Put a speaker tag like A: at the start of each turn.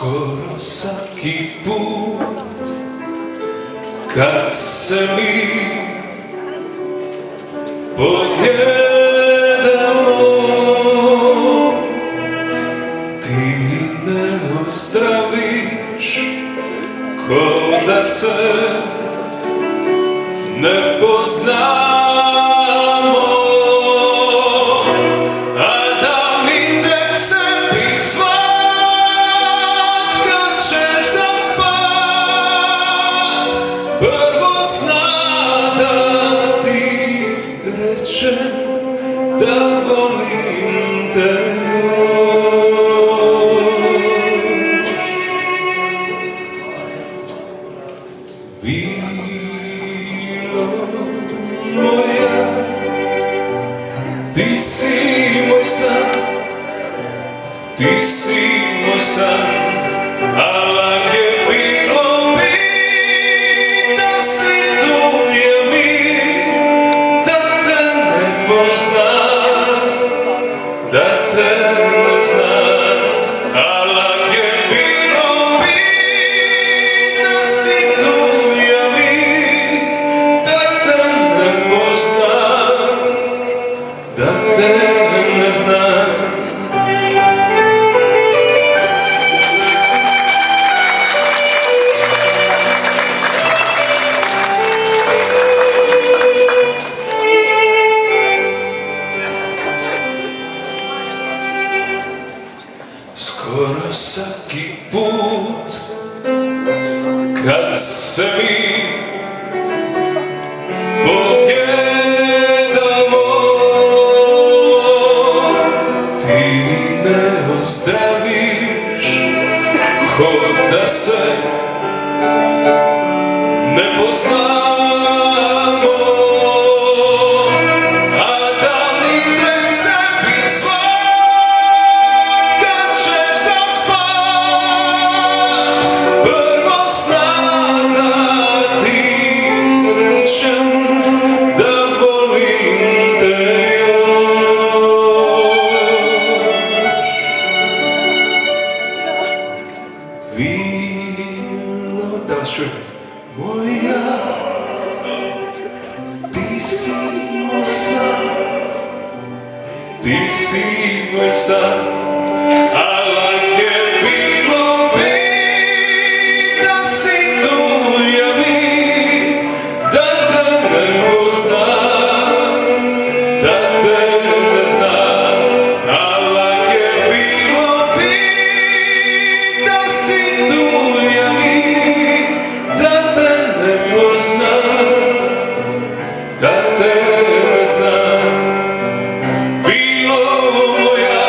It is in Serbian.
A: Skoro svaki put kad se mi pogledamo, ti ne ozdraviš, ko da se ne poznamo. Da volim te još. Vilo moja, ti si moj san, ti si moj san, a lak je bilo mi da si tu je mi, da te ne poznam, da te ne znam, a lak je bilo mi da si tu je mi, da te ne poznam, da te ne znam. Skoro svaki put kad se mi pogledamo, ti ne ozdraviš, ko da se ne poznamo. Vilo, da vas čujem, moja, ti si moj san, ti si moj san, a lak je bilo mi da si tu je mi, da te ne poznam, da te ne znam, a lak je bilo mi da si tu je mi, da te ne poznam, da te ne znam. Vilo moja,